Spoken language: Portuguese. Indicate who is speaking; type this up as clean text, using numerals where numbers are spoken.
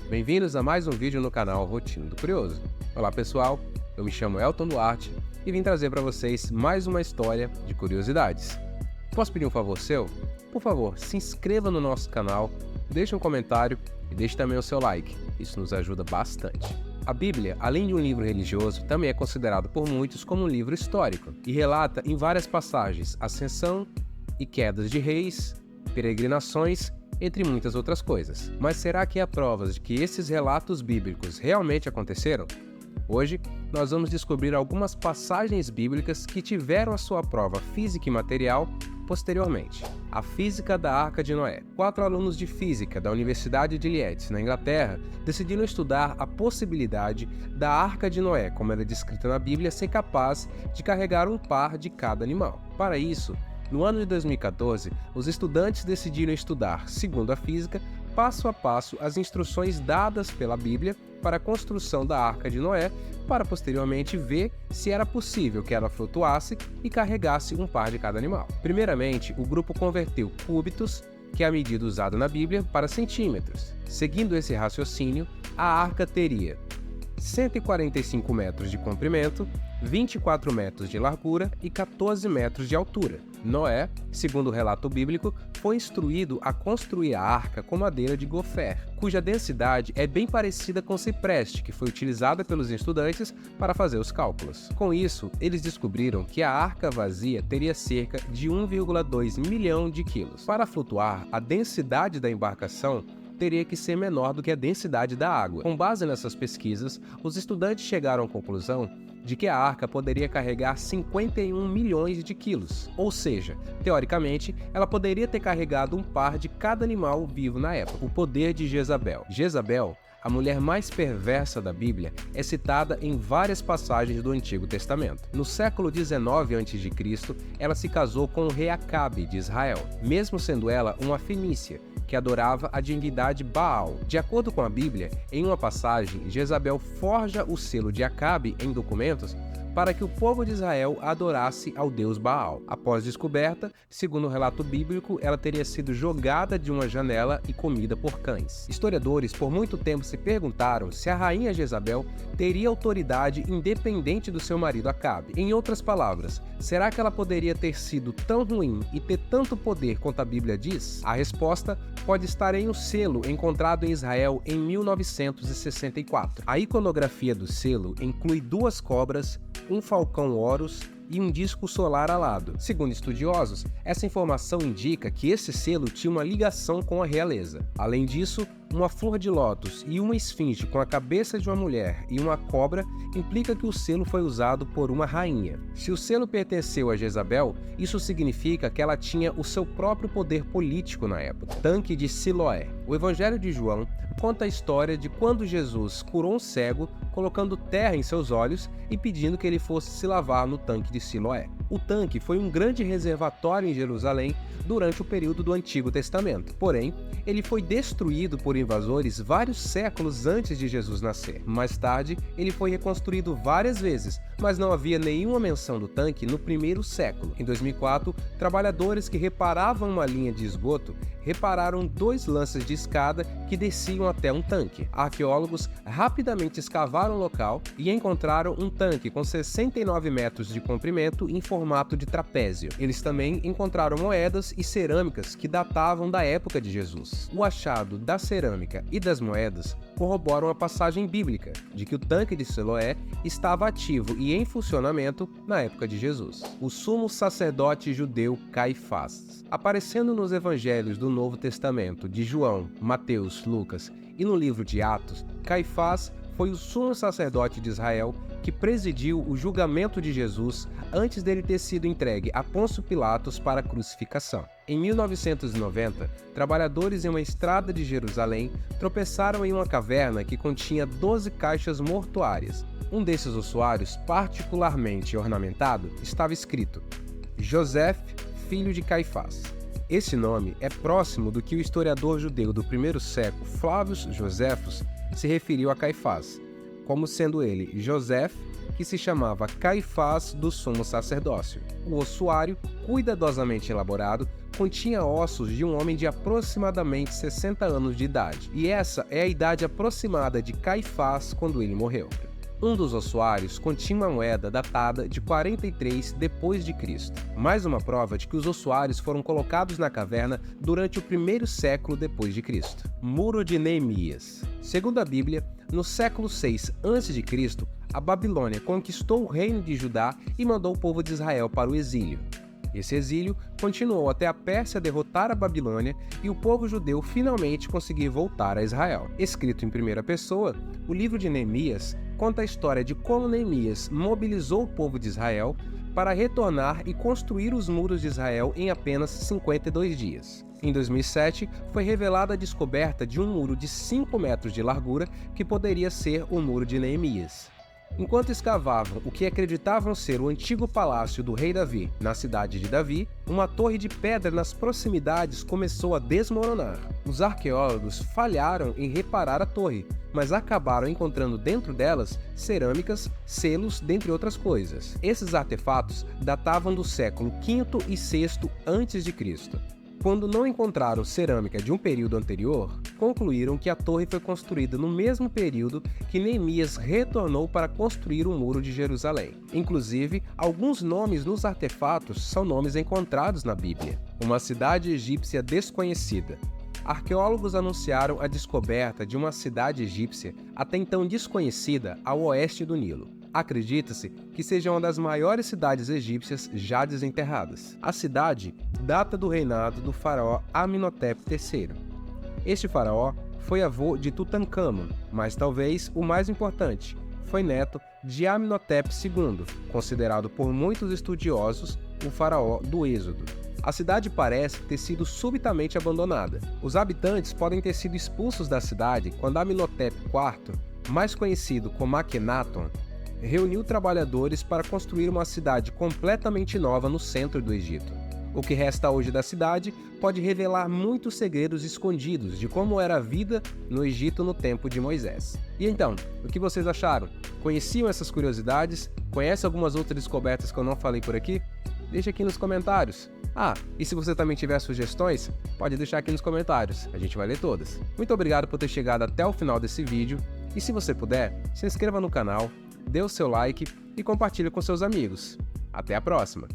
Speaker 1: Bem-vindos a mais um vídeo no canal Rotina do Curioso. Olá pessoal, eu me chamo Elton Duarte e vim trazer para vocês mais uma história de curiosidades. Posso pedir um favor seu? Por favor, se inscreva no nosso canal, deixe um comentário e deixe também o seu like, isso nos ajuda bastante. A Bíblia, além de um livro religioso, também é considerado por muitos como um livro histórico e relata em várias passagens ascensão e quedas de reis, peregrinações, entre muitas outras coisas. Mas será que há provas de que esses relatos bíblicos realmente aconteceram? Hoje, nós vamos descobrir algumas passagens bíblicas que tiveram a sua prova física e material posteriormente. A física da Arca de Noé. 4 alunos de física da Universidade de Leeds, na Inglaterra, decidiram estudar a possibilidade da Arca de Noé, como ela é descrita na Bíblia, ser capaz de carregar um par de cada animal. Para isso, no ano de 2014, os estudantes decidiram estudar, segundo a física, passo a passo as instruções dadas pela Bíblia para a construção da Arca de Noé, para posteriormente ver se era possível que ela flutuasse e carregasse um par de cada animal. Primeiramente, o grupo converteu cúbitos, que é a medida usada na Bíblia, para centímetros. Seguindo esse raciocínio, a arca teria 145 metros de comprimento, 24 metros de largura e 14 metros de altura. Noé, segundo o relato bíblico, foi instruído a construir a arca com madeira de gofer, cuja densidade é bem parecida com o cipreste, que foi utilizada pelos estudantes para fazer os cálculos. Com isso, eles descobriram que a arca vazia teria cerca de 1,2 milhão de quilos. Para flutuar, a densidade da embarcação teria que ser menor do que a densidade da água. Com base nessas pesquisas, os estudantes chegaram à conclusão de que a arca poderia carregar 51 milhões de quilos, ou seja, teoricamente, ela poderia ter carregado um par de cada animal vivo na época. O poder de Jezabel. Jezabel, a mulher mais perversa da Bíblia, é citada em várias passagens do Antigo Testamento. No século 19 a.C., ela se casou com o rei Acabe de Israel, mesmo sendo ela uma fenícia, que adorava a divindade Baal. De acordo com a Bíblia, em uma passagem, Jezabel forja o selo de Acabe em documentos para que o povo de Israel adorasse ao deus Baal. Após descoberta, segundo o relato bíblico, ela teria sido jogada de uma janela e comida por cães. Historiadores por muito tempo se perguntaram se a rainha Jezabel teria autoridade independente do seu marido Acabe. Em outras palavras, será que ela poderia ter sido tão ruim e ter tanto poder quanto a Bíblia diz? A resposta pode estar em um selo encontrado em Israel em 1964. A iconografia do selo inclui 2 cobras, um falcão Horus e um disco solar alado. Segundo estudiosos, essa informação indica que esse selo tinha uma ligação com a realeza. Além disso, uma flor de lótus e uma esfinge com a cabeça de uma mulher e uma cobra implica que o selo foi usado por uma rainha. Se o selo pertenceu a Jezabel, isso significa que ela tinha o seu próprio poder político na época. Tanque de Siloé. O Evangelho de João conta a história de quando Jesus curou um cego, colocando terra em seus olhos e pedindo que ele fosse se lavar no tanque de Siloé. O tanque foi um grande reservatório em Jerusalém durante o período do Antigo Testamento. Porém, ele foi destruído por invasores vários séculos antes de Jesus nascer. Mais tarde, ele foi reconstruído várias vezes, mas não havia nenhuma menção do tanque no primeiro século. Em 2004, trabalhadores que reparavam uma linha de esgoto repararam 2 lances de escada que desciam até um tanque. Arqueólogos rapidamente escavaram o local e encontraram um tanque com 69 metros de comprimento em formato de trapézio. Eles também encontraram moedas e cerâmicas que datavam da época de Jesus. O achado da cerâmica e das moedas corroboram a passagem bíblica de que o tanque de Siloé estava ativo e em funcionamento na época de Jesus. O sumo sacerdote judeu Caifás. Aparecendo nos evangelhos do Novo Testamento de João, Mateus, Lucas e no livro de Atos, Caifás foi o sumo sacerdote de Israel que presidiu o julgamento de Jesus antes dele ter sido entregue a Pôncio Pilatos para a crucificação. Em 1990, trabalhadores em uma estrada de Jerusalém tropeçaram em uma caverna que continha 12 caixas mortuárias. Um desses ossuários, particularmente ornamentado, estava escrito José, filho de Caifás. Esse nome é próximo do que o historiador judeu do primeiro século, Flávio Joséfos, se referiu a Caifás, como sendo ele José, que se chamava Caifás do Sumo Sacerdócio. O ossuário, cuidadosamente elaborado, continha ossos de um homem de aproximadamente 60 anos de idade, e essa é a idade aproximada de Caifás quando ele morreu. Um dos ossuários continha uma moeda datada de 43 depois de Cristo. Mais uma prova de que os ossuários foram colocados na caverna durante o primeiro século depois de Cristo. Muro de Neemias. Segundo a Bíblia, no século 6 a.C., a Babilônia conquistou o reino de Judá e mandou o povo de Israel para o exílio. Esse exílio continuou até a Pérsia derrotar a Babilônia e o povo judeu finalmente conseguir voltar a Israel. Escrito em primeira pessoa, o livro de Neemias conta a história de como Neemias mobilizou o povo de Israel para retornar e construir os muros de Israel em apenas 52 dias. Em 2007, foi revelada a descoberta de um muro de 5 metros de largura que poderia ser o Muro de Neemias. Enquanto escavavam o que acreditavam ser o antigo palácio do rei Davi na cidade de Davi, uma torre de pedra nas proximidades começou a desmoronar. Os arqueólogos falharam em reparar a torre, mas acabaram encontrando dentro delas cerâmicas, selos, dentre outras coisas. Esses artefatos datavam do século V e VI a.C. Quando não encontraram cerâmica de um período anterior, concluíram que a torre foi construída no mesmo período que Neemias retornou para construir o Muro de Jerusalém. Inclusive, alguns nomes nos artefatos são nomes encontrados na Bíblia. Uma cidade egípcia desconhecida. Arqueólogos anunciaram a descoberta de uma cidade egípcia até então desconhecida ao oeste do Nilo. Acredita-se que seja uma das maiores cidades egípcias já desenterradas. A cidade data do reinado do faraó Amenhotep III. Este faraó foi avô de Tutancâmon, mas talvez o mais importante, foi neto de Amenhotep II, considerado por muitos estudiosos o faraó do Êxodo. A cidade parece ter sido subitamente abandonada. Os habitantes podem ter sido expulsos da cidade quando Amenhotep IV, mais conhecido como Akhenaton, reuniu trabalhadores para construir uma cidade completamente nova no centro do Egito. O que resta hoje da cidade pode revelar muitos segredos escondidos de como era a vida no Egito no tempo de Moisés. E então, o que vocês acharam? Conheciam essas curiosidades? Conhecem algumas outras descobertas que eu não falei por aqui? Deixa aqui nos comentários. E se você também tiver sugestões, pode deixar aqui nos comentários, a gente vai ler todas. Muito obrigado por ter chegado até o final desse vídeo, e se você puder, se inscreva no canal, dê o seu like e compartilhe com seus amigos. Até a próxima!